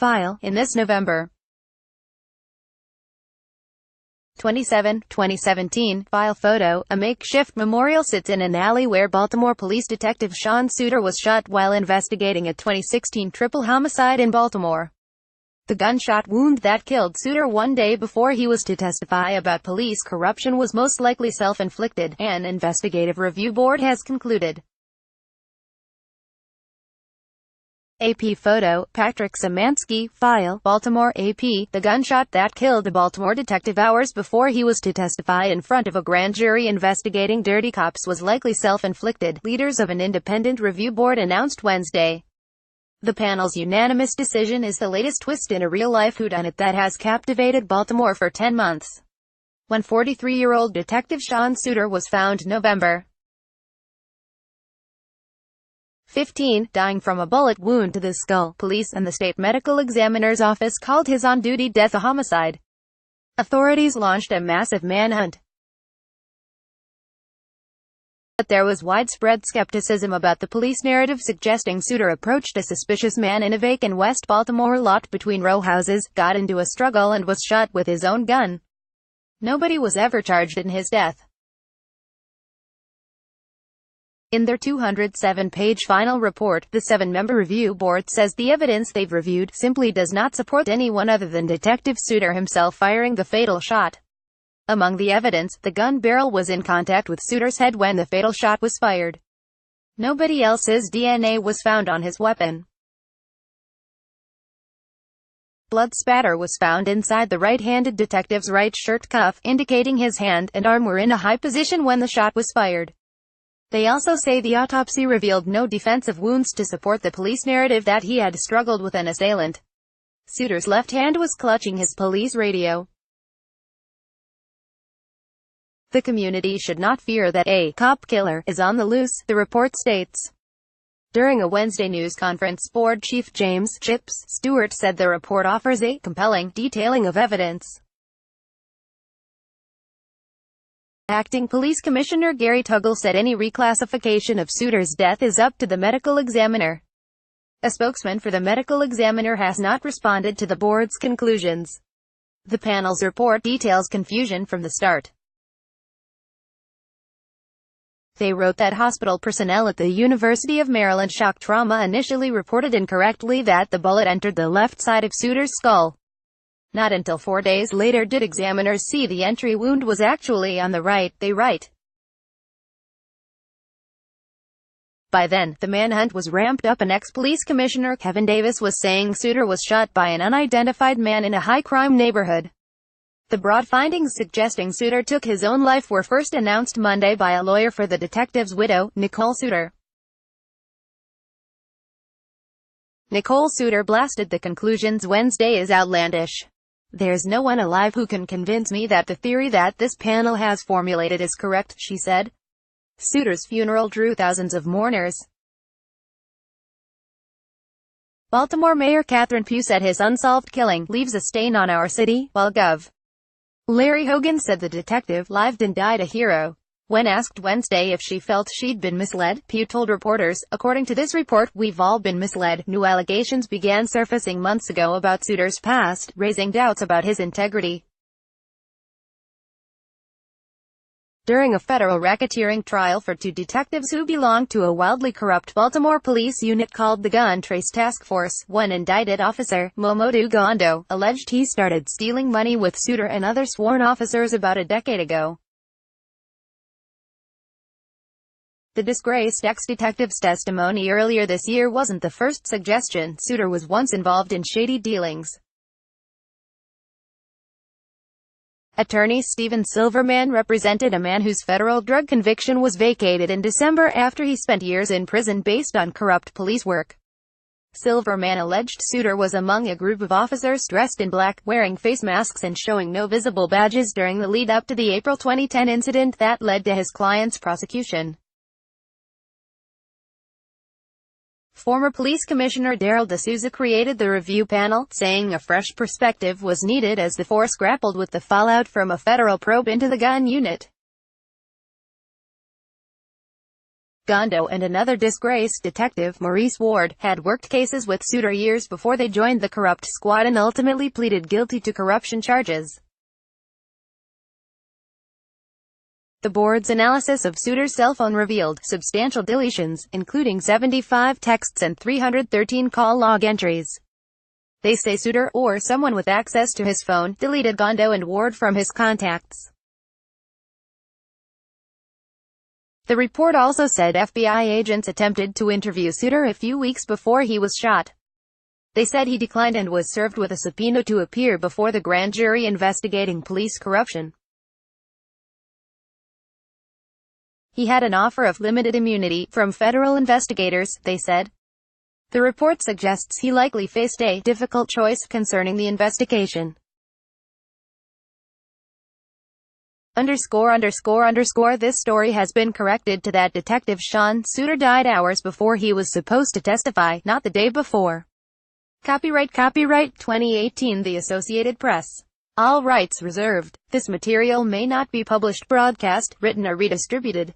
file, in this November 27, 2017, file photo. A makeshift memorial sits in an alley where Baltimore Police Detective Sean Suter was shot while investigating a 2016 triple homicide in Baltimore. The gunshot wound that killed Suter one day before he was to testify about police corruption was most likely self-inflicted, an investigative review board has concluded. AP photo, Patrick Szymanski, file, Baltimore, AP. The gunshot that killed a Baltimore detective hours before he was to testify in front of a grand jury investigating dirty cops was likely self-inflicted, leaders of an independent review board announced Wednesday. The panel's unanimous decision is the latest twist in a real-life whodunit that has captivated Baltimore for 10 months. When 43-year-old Detective Sean Suter was found November 15, dying from a bullet wound to the skull, police and the state medical examiner's office called his on-duty death a homicide. Authorities launched a massive manhunt. But there was widespread skepticism about the police narrative suggesting Suter approached a suspicious man in a vacant West Baltimore lot between row houses, got into a struggle and was shot with his own gun. Nobody was ever charged in his death. In their 207-page final report, the 7-member review board says the evidence they've reviewed simply does not support anyone other than Detective Suter himself firing the fatal shot. Among the evidence, the gun barrel was in contact with Suter's head when the fatal shot was fired. Nobody else's DNA was found on his weapon. Blood spatter was found inside the right-handed detective's right shirt cuff, indicating his hand and arm were in a high position when the shot was fired. They also say the autopsy revealed no defensive wounds to support the police narrative that he had struggled with an assailant. Suter's left hand was clutching his police radio. The community should not fear that a cop killer is on the loose, the report states. During a Wednesday news conference, Board Chief James "Chips" Stewart said the report offers a compelling detailing of evidence. Acting Police Commissioner Gary Tuggle said any reclassification of Suter's death is up to the medical examiner. A spokesman for the medical examiner has not responded to the board's conclusions. The panel's report details confusion from the start. They wrote that hospital personnel at the University of Maryland Shock Trauma initially reported incorrectly that the bullet entered the left side of Suter's skull. Not until 4 days later did examiners see the entry wound was actually on the right, they write. By then, the manhunt was ramped up and ex-police commissioner Kevin Davis was saying Suter was shot by an unidentified man in a high-crime neighborhood. The broad findings suggesting Suter took his own life were first announced Monday by a lawyer for the detective's widow, Nicole Suter. Nicole Suter blasted the conclusions Wednesday as outlandish. "There's no one alive who can convince me that the theory that this panel has formulated is correct," she said. Suter's funeral drew thousands of mourners. Baltimore Mayor Catherine Pugh said his unsolved killing leaves a stain on our city, while Gov. Larry Hogan said the detective lived and died a hero. When asked Wednesday if she felt she'd been misled, Pugh told reporters, "According to this report, we've all been misled." New allegations began surfacing months ago about Suter's past, raising doubts about his integrity. During a federal racketeering trial for 2 detectives who belonged to a wildly corrupt Baltimore police unit called the Gun Trace Task Force, one indicted officer, Momodu Gondo, alleged he started stealing money with Suter and other sworn officers about a decade ago. The disgraced ex-detective's testimony earlier this year wasn't the first suggestion Suter was once involved in shady dealings. Attorney Stephen Silverman represented a man whose federal drug conviction was vacated in December after he spent years in prison based on corrupt police work. Silverman alleged Suter was among a group of officers dressed in black, wearing face masks and showing no visible badges during the lead-up to the April 2010 incident that led to his client's prosecution. Former Police Commissioner Darrell D'Souza created the review panel, saying a fresh perspective was needed as the force grappled with the fallout from a federal probe into the gun unit. Gondo and another disgraced detective, Maurice Ward, had worked cases with Suter years before they joined the corrupt squad and ultimately pleaded guilty to corruption charges. The board's analysis of Suter's cell phone revealed substantial deletions, including 75 texts and 313 call log entries. They say Suter, or someone with access to his phone, deleted Gondo and Ward from his contacts. The report also said FBI agents attempted to interview Suter a few weeks before he was shot. They said he declined and was served with a subpoena to appear before the grand jury investigating police corruption. He had an offer of limited immunity from federal investigators, they said. The report suggests he likely faced a difficult choice concerning the investigation. This story has been corrected to that Detective Sean Suter died hours before he was supposed to testify, not the day before. Copyright 2018 The Associated Press. All rights reserved. This material may not be published, broadcast, written or redistributed.